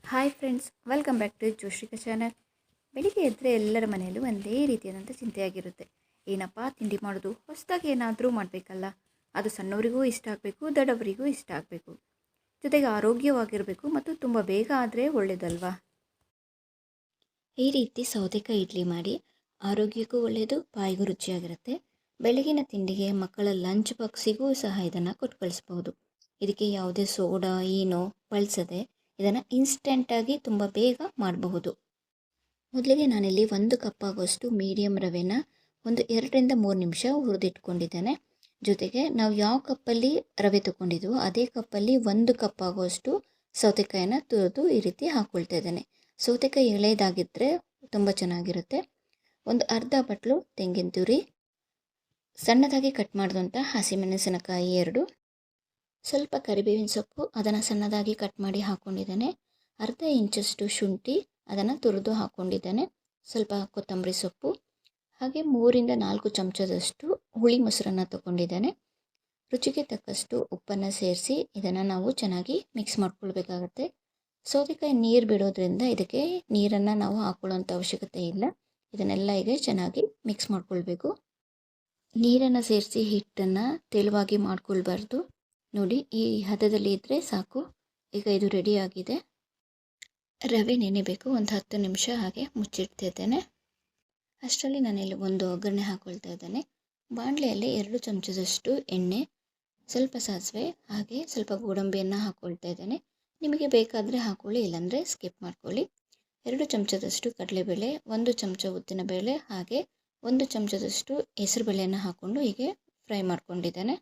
Hi friends, welcome back to Joshrika channel. ಬೆಳಿಗ್ಗೆ ಎದ್ದರೆ ಎಲ್ಲರ ಮನೆಯಲ್ಲೂ ಒಂದೇ ರೀತಿಯಾದಂಥ ಚಿಂತೆಯಾಗಿರುತ್ತೆ. ಏನಪ್ಪ ತಿಂಡಿ ಮಾಡೋದು, ಹೊಸದಾಗಿ ಏನಾದರೂ ಮಾಡಬೇಕಲ್ಲ. ಅದು ಸಣ್ಣವರಿಗೂ ಇಷ್ಟ ಆಗಬೇಕು, ದೊಡ್ಡವರಿಗೂ ಇಷ್ಟ ಆಗಬೇಕು, ಜೊತೆಗೆ ಆರೋಗ್ಯವಾಗಿರಬೇಕು ಮತ್ತು ತುಂಬ ಬೇಗ ಆದರೆ ಒಳ್ಳೆಯದಲ್ವಾ. ಈ ರೀತಿ ಸೌತೆಕಾಯಿ ಇಡ್ಲಿ ಮಾಡಿ ಆರೋಗ್ಯಕ್ಕೂ ಒಳ್ಳೆಯದು, ಬಾಯಿಗೂ ರುಚಿಯಾಗಿರುತ್ತೆ. ಬೆಳಗಿನ ತಿಂಡಿಗೆ ಮಕ್ಕಳ ಲಂಚ್ ಬಾಕ್ಸಿಗೂ ಸಹ ಇದನ್ನು ಕೊಟ್ಟು ಕಳಿಸ್ಬೋದು. ಇದಕ್ಕೆ ಯಾವುದೇ ಸೋಡಾ ಏನೋ ಬಳಸದೆ ಇದನ್ನು ಇನ್ಸ್ಟೆಂಟಾಗಿ ತುಂಬ ಬೇಗ ಮಾಡಬಹುದು. ಮೊದಲಿಗೆ ನಾನಿಲ್ಲಿ 1 ಕಪ್ ಆಗೋಷ್ಟು ಮೀಡಿಯಮ್ ರವೆನ ಒಂದು 2-3 ನಿಮಿಷ ಹುರಿದಿಟ್ಕೊಂಡಿದ್ದೇನೆ. ಜೊತೆಗೆ ನಾವು ಯಾವ ಕಪ್ಪಲ್ಲಿ ರವೆ ತೊಗೊಂಡಿದ್ವೋ ಅದೇ ಕಪ್ಪಲ್ಲಿ 1 ಕಪ್ ಆಗೋಷ್ಟು ಸೌತೆಕಾಯಿನ ತುರಿದು ಈ ರೀತಿ ಹಾಕ್ಕೊಳ್ತಾ ಇದ್ದೇನೆ. ಸೌತೆಕಾಯಿ ಎಳೆದಾಗಿದ್ದರೆ ತುಂಬ ಚೆನ್ನಾಗಿರುತ್ತೆ. ಒಂದು ಅರ್ಧ ಬಟ್ಲು ತೆಂಗಿನ ತುರಿ, ಸಣ್ಣದಾಗಿ ಕಟ್ ಮಾಡಿದಂಥ ಹಸಿಮೆಣಸಿನಕಾಯಿ 2, ಸ್ವಲ್ಪ ಕರಿಬೇವಿನ ಸೊಪ್ಪು ಅದನ್ನು ಸಣ್ಣದಾಗಿ ಕಟ್ ಮಾಡಿ ಹಾಕ್ಕೊಂಡಿದ್ದೇನೆ. ಅರ್ಧ ಇಂಚಷ್ಟು ಶುಂಠಿ ಅದನ್ನು ತುರಿದು ಹಾಕ್ಕೊಂಡಿದ್ದೇನೆ. ಸ್ವಲ್ಪ ಕೊತ್ತಂಬರಿ ಸೊಪ್ಪು, ಹಾಗೆ 3-4 ಚಮಚದಷ್ಟು ಹುಳಿ ಮೊಸರನ್ನು ತೊಗೊಂಡಿದ್ದೇನೆ. ರುಚಿಗೆ ತಕ್ಕಷ್ಟು ಉಪ್ಪನ್ನು ಸೇರಿಸಿ ಇದನ್ನು ನಾವು ಚೆನ್ನಾಗಿ ಮಿಕ್ಸ್ ಮಾಡ್ಕೊಳ್ಬೇಕಾಗತ್ತೆ. ಸೌತೆಕಾಯಿ ನೀರು ಬಿಡೋದ್ರಿಂದ ಇದಕ್ಕೆ ನೀರನ್ನು ನಾವು ಹಾಕ್ಕೊಳ್ಳೋಂಥ ಅವಶ್ಯಕತೆ ಇಲ್ಲ. ಇದನ್ನೆಲ್ಲ ಈಗ ಚೆನ್ನಾಗಿ ಮಿಕ್ಸ್ ಮಾಡ್ಕೊಳ್ಬೇಕು. ನೀರನ್ನು ಸೇರಿಸಿ ಹಿಟ್ಟನ್ನು ತೆಳುವಾಗಿ ಮಾಡ್ಕೊಳ್ಬಾರ್ದು. ನೋಡಿ, ಈ ಹದದಲ್ಲಿ ಇದ್ದರೆ ಸಾಕು. ಈಗ ಇದು ರೆಡಿಯಾಗಿದೆ. ರವೆ ನೆನೆಬೇಕು. ಒಂದು 10 ನಿಮಿಷ ಹಾಗೆ ಮುಚ್ಚಿಡ್ತಿದ್ದೇನೆ. ಅಷ್ಟರಲ್ಲಿ ನಾನಿಲ್ಲಿ ಒಂದು ಒಗ್ಗರಣೆ ಹಾಕ್ಕೊಳ್ತಾ ಇದ್ದೇನೆ. ಬಾಣಲೆಯಲ್ಲಿ 2 ಚಮಚದಷ್ಟು ಎಣ್ಣೆ, ಸ್ವಲ್ಪ ಸಾಸಿವೆ, ಹಾಗೆ ಸ್ವಲ್ಪ ಗೋಡಂಬಿಯನ್ನು ಹಾಕ್ಕೊಳ್ತಾ ಇದ್ದೇನೆ. ನಿಮಗೆ ಬೇಕಾದರೆ ಹಾಕ್ಕೊಳ್ಳಿ, ಇಲ್ಲಾಂದರೆ ಸ್ಕಿಪ್ ಮಾಡ್ಕೊಳ್ಳಿ. 2 ಚಮಚದಷ್ಟು ಕಡಲೆಬೇಳೆ, 1 ಚಮಚ ಉದ್ದಿನಬೇಳೆ, ಹಾಗೆ 1 ಚಮಚದಷ್ಟು ಹೆಸರುಬೇಳೆಯನ್ನು ಹಾಕ್ಕೊಂಡು ಹೀಗೆ ಫ್ರೈ ಮಾಡ್ಕೊಂಡಿದ್ದೇನೆ.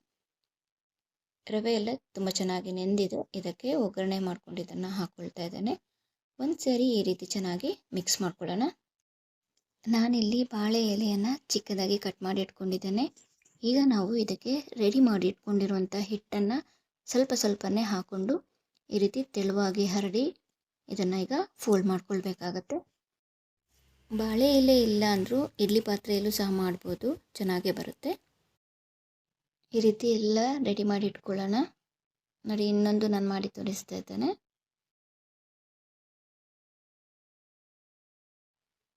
ರವೆ ಎಲ್ಲ ತುಂಬ ಚೆನ್ನಾಗಿ ನೆಂದಿದೆ. ಇದಕ್ಕೆ ಒಗ್ಗರಣೆ ಮಾಡ್ಕೊಂಡಿದ್ದನ್ನು ಹಾಕ್ಕೊಳ್ತಾ ಇದ್ದೇನೆ. ಒಂದು ಸೇರಿ ಈ ರೀತಿ ಚೆನ್ನಾಗಿ ಮಿಕ್ಸ್ ಮಾಡ್ಕೊಳ್ಳೋಣ. ನಾನಿಲ್ಲಿ ಬಾಳೆ ಎಲೆಯನ್ನು ಚಿಕ್ಕದಾಗಿ ಕಟ್ ಮಾಡಿ ಇಟ್ಕೊಂಡಿದ್ದೇನೆ. ಈಗ ನಾವು ಇದಕ್ಕೆ ರೆಡಿ ಮಾಡಿ ಇಟ್ಕೊಂಡಿರುವಂಥ ಹಿಟ್ಟನ್ನು ಸ್ವಲ್ಪ ಸ್ವಲ್ಪನೇ ಹಾಕ್ಕೊಂಡು ಈ ರೀತಿ ತೆಳುವಾಗಿ ಹರಡಿ ಇದನ್ನು ಈಗ ಫೋಲ್ಡ್ ಮಾಡ್ಕೊಳ್ಬೇಕಾಗತ್ತೆ. ಬಾಳೆ ಎಲೆ ಇಲ್ಲ ಅಂದರೂ ಇಡ್ಲಿ ಪಾತ್ರೆಯಲ್ಲೂ ಸಹ ಮಾಡ್ಬೋದು, ಚೆನ್ನಾಗೇ ಬರುತ್ತೆ. ಈ ರೀತಿ ಎಲ್ಲ ರೆಡಿ ಮಾಡಿ ಇಟ್ಕೊಳ್ಳೋಣ. ನೋಡಿ, ಇನ್ನೊಂದು ನಾನು ಮಾಡಿ ತೋರಿಸ್ತಾ ಇದ್ದೇನೆ.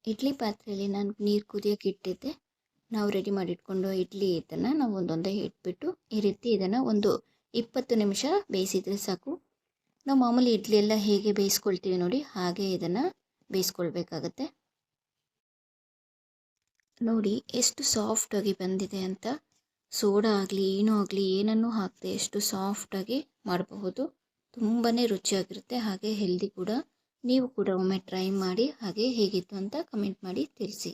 ಇಡ್ಲಿ ಪಾತ್ರೆಯಲ್ಲಿ ನಾನು ನೀರು ಕುದಿಯೋಕೆ ಇಟ್ಟಿದ್ದೆ. ನಾವು ರೆಡಿ ಮಾಡಿ ಇಟ್ಕೊಂಡು ಇಡ್ಲಿ ಇದನ್ನು ನಾವು ಒಂದೊಂದೇ ಇಟ್ಬಿಟ್ಟು ಈ ರೀತಿ ಇದನ್ನು ಒಂದು 20 ನಿಮಿಷ ಬೇಯಿಸಿದರೆ ಸಾಕು. ನಾವು ಮಾಮೂಲಿ ಇಡ್ಲಿ ಎಲ್ಲ ಹೇಗೆ ಬೇಯಿಸ್ಕೊಳ್ತೀವಿ ನೋಡಿ, ಹಾಗೆ ಇದನ್ನು ಬೇಯಿಸ್ಕೊಳ್ಬೇಕಾಗತ್ತೆ. ನೋಡಿ ಎಷ್ಟು ಸಾಫ್ಟಾಗಿ ಬಂದಿದೆ ಅಂತ. ಸೋಡಾ ಆಗಲಿ ಏನೂ ಆಗಲಿ ಏನನ್ನೂ ಹಾಕದೆ ಎಷ್ಟು ಸಾಫ್ಟಾಗಿ ಮಾಡಬಹುದು. ತುಂಬಾ ರುಚಿಯಾಗಿರುತ್ತೆ, ಹಾಗೆ ಹೆಲ್ದಿ ಕೂಡ. ನೀವು ಕೂಡ ಒಮ್ಮೆ ಟ್ರೈ ಮಾಡಿ, ಹಾಗೆ ಹೇಗಿತ್ತು ಅಂತ ಕಮೆಂಟ್ ಮಾಡಿ ತಿಳಿಸಿ.